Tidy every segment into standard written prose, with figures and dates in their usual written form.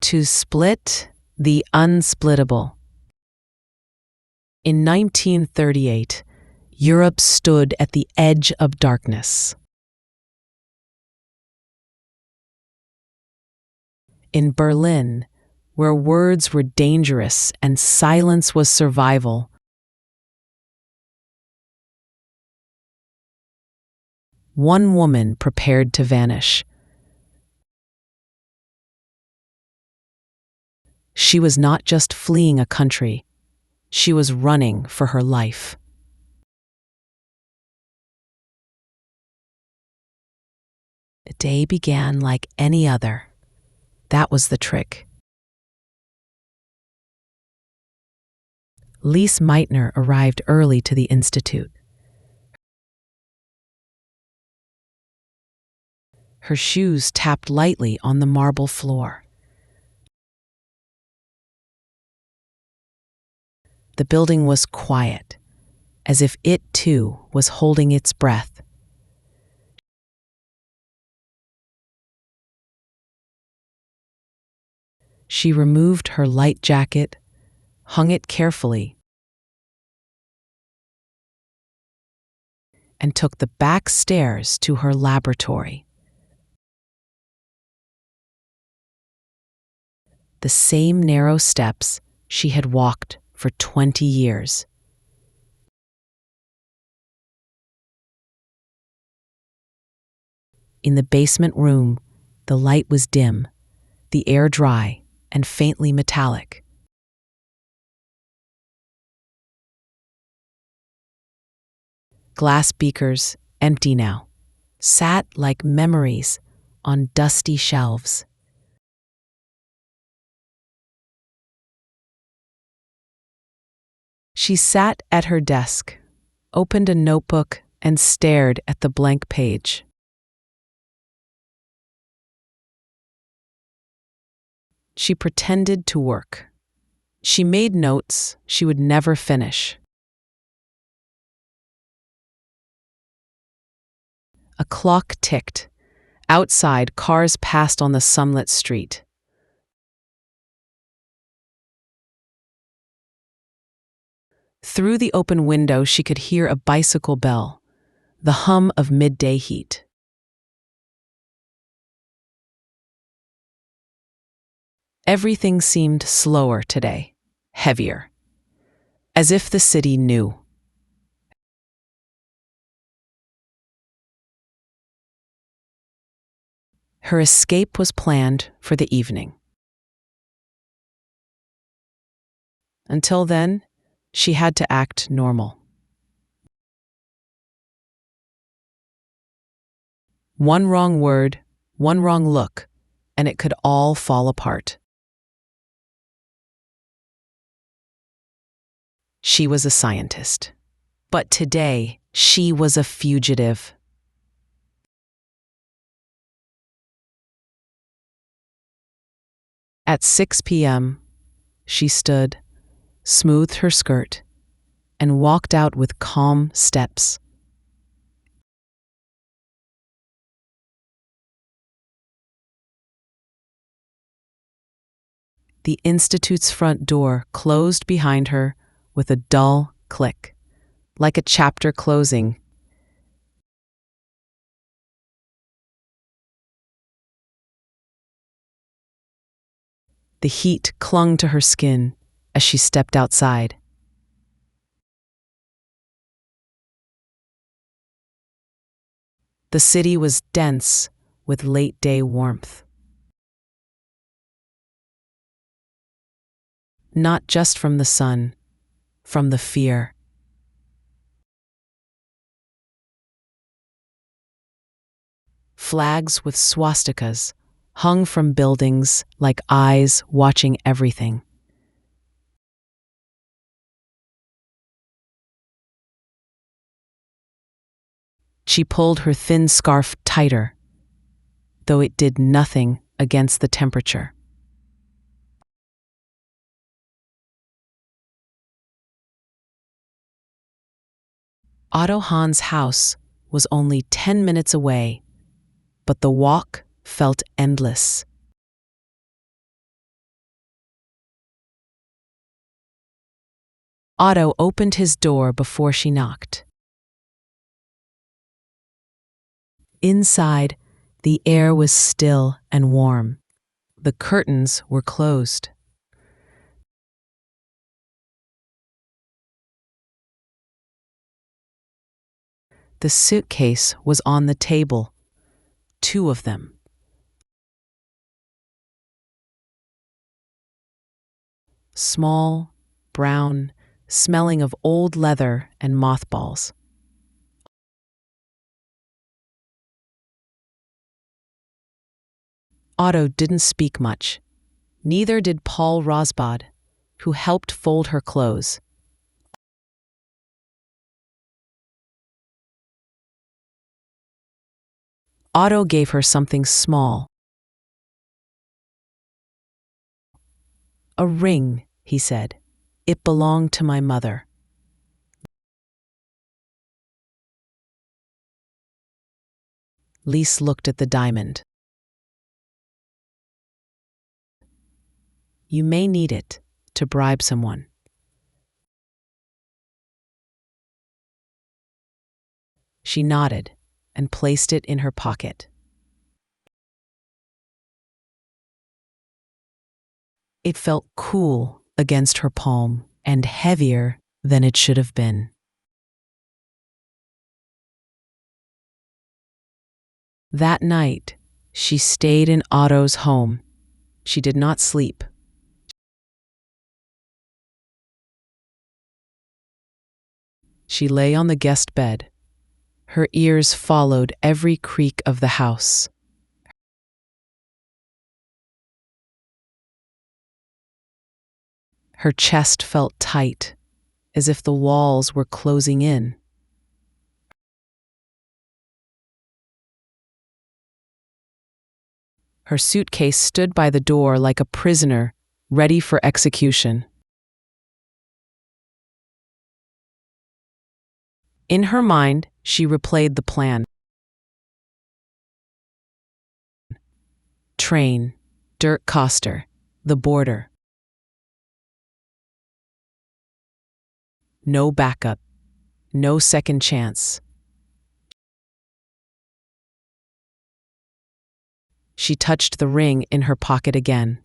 To split the unsplittable. In 1938, Europe stood at the edge of darkness. In Berlin, where words were dangerous and silence was survival, one woman prepared to vanish. She was not just fleeing a country, she was running for her life. The day began like any other. That was the trick. Lise Meitner arrived early to the Institute. Her shoes tapped lightly on the marble floor. The building was quiet, as if it too was holding its breath. She removed her light jacket, hung it carefully, and took the back stairs to her laboratory. The same narrow steps she had walked for 20 years. In the basement room, the light was dim, the air dry and faintly metallic. Glass beakers, empty now, sat like memories on dusty shelves. She sat at her desk, opened a notebook, and stared at the blank page. She pretended to work. She made notes she would never finish. A clock ticked. Outside, cars passed on the sunlit street. Through the open window, she could hear a bicycle bell, the hum of midday heat. Everything seemed slower today, heavier, as if the city knew. Her escape was planned for the evening. Until then, she had to act normal. One wrong word, one wrong look, and it could all fall apart. She was a scientist, but today she was a fugitive. At 6 p.m., she stood, smoothed her skirt, and walked out with calm steps. The Institute's front door closed behind her with a dull click, like a chapter closing. The heat clung to her skin as she stepped outside. The city was dense with late-day warmth. Not just from the sun, from the fear. Flags with swastikas hung from buildings like eyes watching everything. She pulled her thin scarf tighter, though it did nothing against the temperature. Otto Hahn's house was only 10 minutes away, but the walk felt endless. Otto opened his door before she knocked. Inside, the air was still and warm. The curtains were closed. The suitcase was on the table, 2 of them. Small, brown, smelling of old leather and mothballs. Otto didn't speak much. Neither did Paul Rosbod, who helped fold her clothes. Otto gave her something small. A ring, he said. It belonged to my mother. Lise looked at the diamond. You may need it to bribe someone. She nodded and placed it in her pocket. It felt cool against her palm and heavier than it should have been. That night, she stayed in Otto's home. She did not sleep. She lay on the guest bed. Her ears followed every creak of the house. Her chest felt tight, as if the walls were closing in. Her suitcase stood by the door like a prisoner, ready for execution. In her mind, she replayed the plan. Train, Dirk Koster, the border. No backup, no second chance. She touched the ring in her pocket again.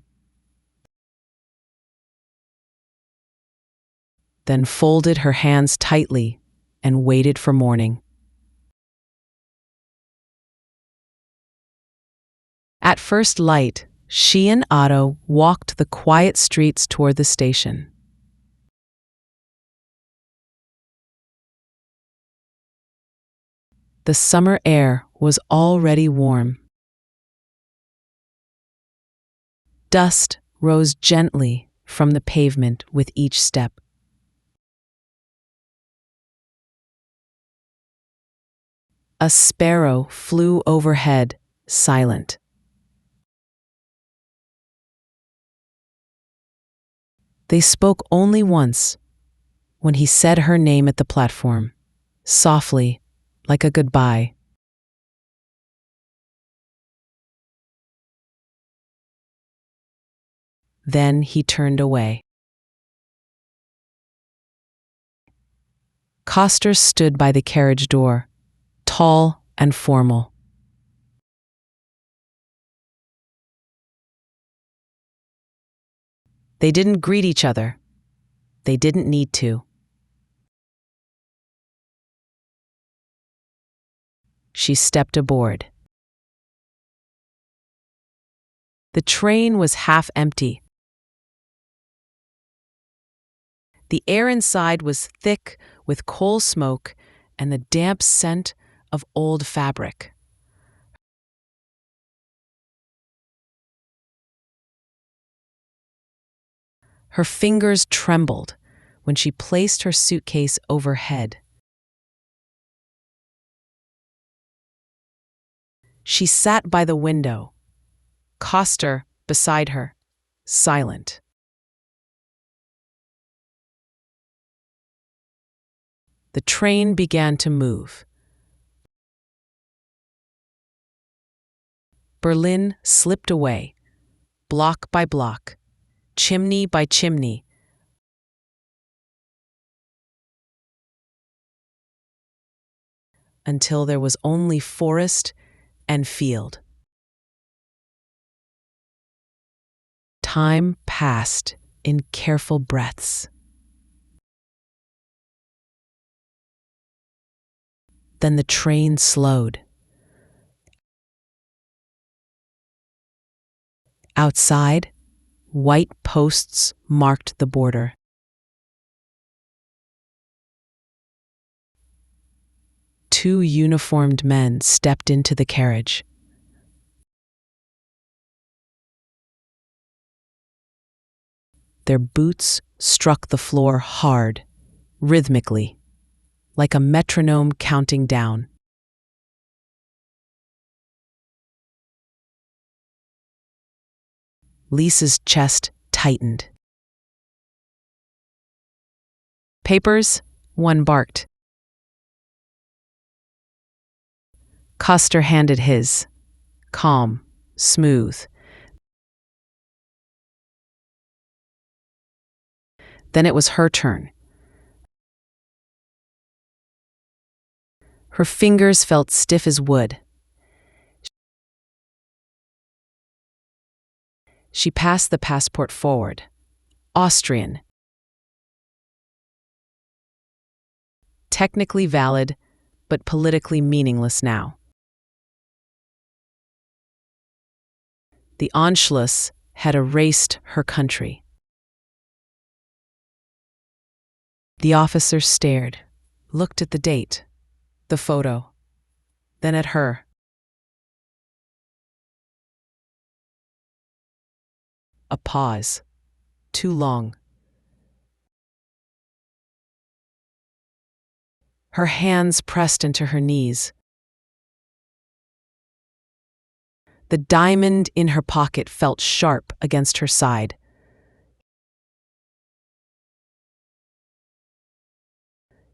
Then folded her hands tightly and waited for morning. At first light, she and Otto walked the quiet streets toward the station. The summer air was already warm. Dust rose gently from the pavement with each step. A sparrow flew overhead, silent. They spoke only once, when he said her name at the platform, softly, like a goodbye. Then he turned away. Koster stood by the carriage door, tall and formal. They didn't greet each other. They didn't need to. She stepped aboard. The train was half empty. The air inside was thick with coal smoke and the damp scent of old fabric. Her fingers trembled when she placed her suitcase overhead. She sat by the window, Koster beside her, silent. The train began to move. Berlin slipped away, block by block, chimney by chimney. until there was only forest and field. Time passed in careful breaths. Then the train slowed. Outside, white posts marked the border. Two uniformed men stepped into the carriage. Their boots struck the floor hard, rhythmically, like a metronome counting down. Lisa's chest tightened. "Papers?" one barked. Custer handed his, calm, smooth. Then it was her turn. Her fingers felt stiff as wood. She passed the passport forward. Austrian. Technically valid, but politically meaningless now. The Anschluss had erased her country. The officer stared, looked at the date, the photo, then at her. A pause. Too long. Her hands pressed into her knees. The diamond in her pocket felt sharp against her side.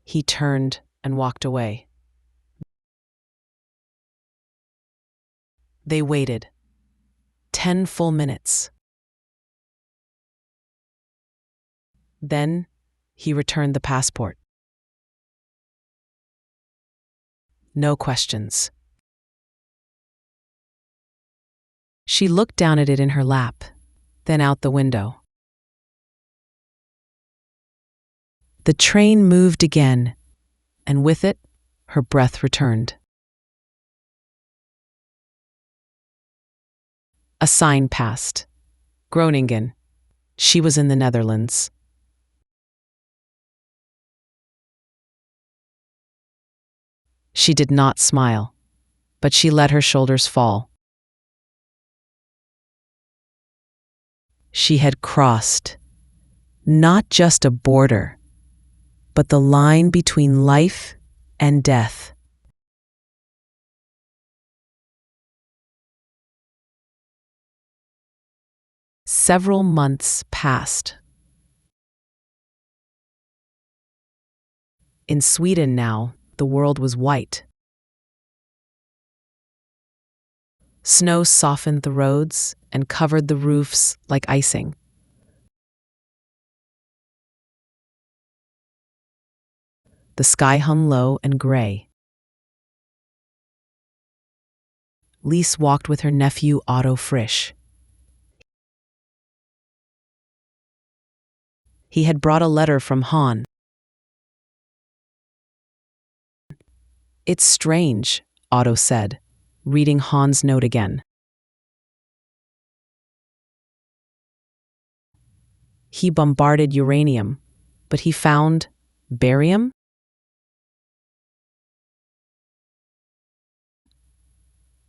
He turned and walked away. They waited. 10 full minutes. Then he returned the passport. No questions. She looked down at it in her lap, then out the window. The train moved again, and with it, her breath returned. A sign passed. Groningen. She was in the Netherlands. She did not smile, but she let her shoulders fall. She had crossed, not just a border, but the line between life and death. Several months passed. In Sweden now, the world was white. Snow softened the roads and covered the roofs like icing. The sky hung low and gray. Lise walked with her nephew Otto Frisch. He had brought a letter from Han. "It's strange," Otto said, reading Han's note again. He bombarded uranium, but he found barium?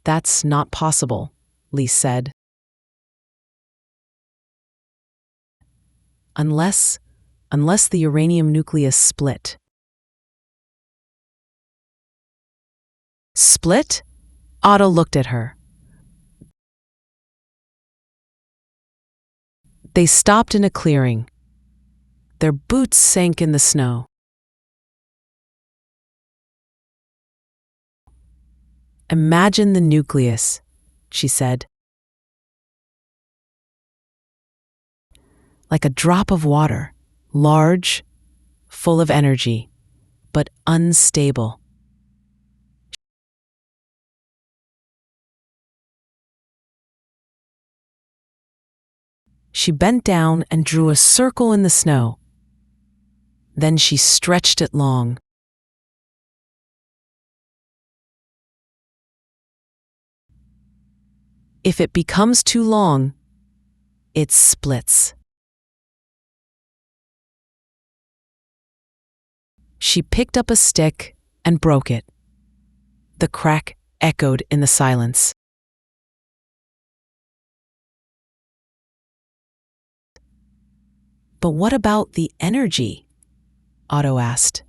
"That's not possible," Lise said. Unless the uranium nucleus split. Split? Otto looked at her. They stopped in a clearing. Their boots sank in the snow. "Imagine the nucleus," she said. Like a drop of water, large, full of energy, but unstable. She bent down and drew a circle in the snow. Then she stretched it long. If it becomes too long, it splits. She picked up a stick and broke it. The crack echoed in the silence. But what about the energy? Otto asked.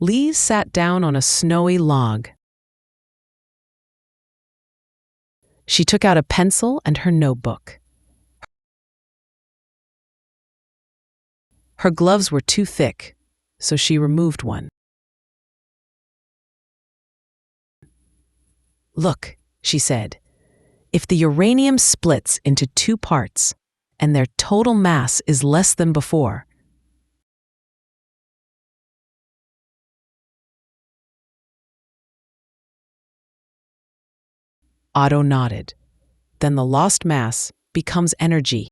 Lise sat down on a snowy log. She took out a pencil and her notebook. Her gloves were too thick, so she removed one. Look, she said, if the uranium splits into two parts and their total mass is less than before, Otto nodded. Then the lost mass becomes energy.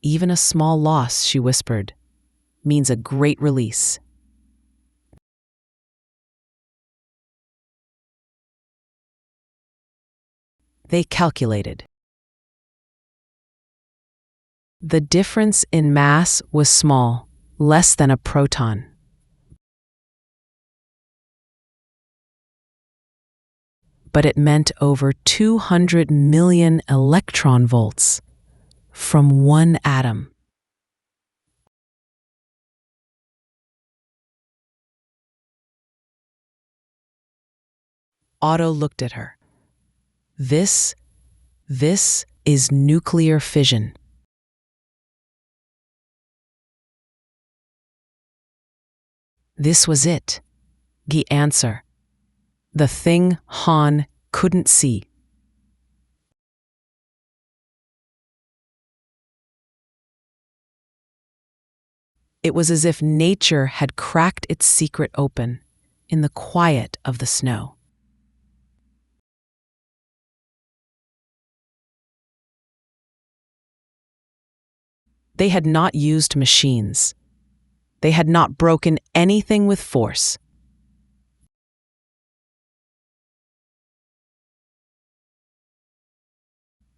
Even a small loss, she whispered, means a great release. They calculated. The difference in mass was small, less than a proton. But it meant over 200 million electron volts from one atom. Otto looked at her. This is nuclear fission. This was it, the answer. The thing Han couldn't see. It was as if nature had cracked its secret open in the quiet of the snow. They had not used machines. They had not broken anything with force.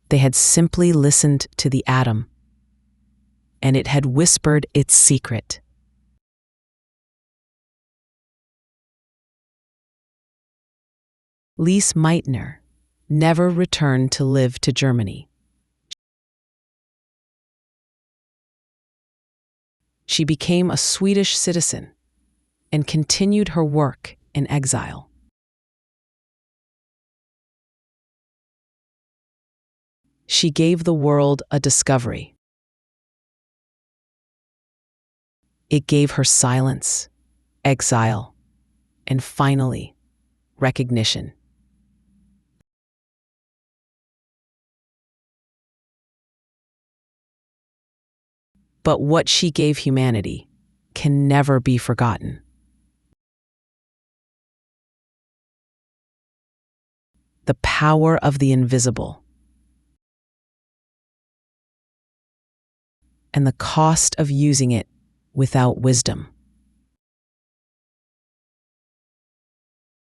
They had simply listened to the atom, and it had whispered its secret. Lise Meittner never returned to live to Germany. She became a Swedish citizen and continued her work in exile. She gave the world a discovery. It gave her silence, exile, and finally, recognition. But what she gave humanity can never be forgotten. The power of the invisible. And the cost of using it without wisdom.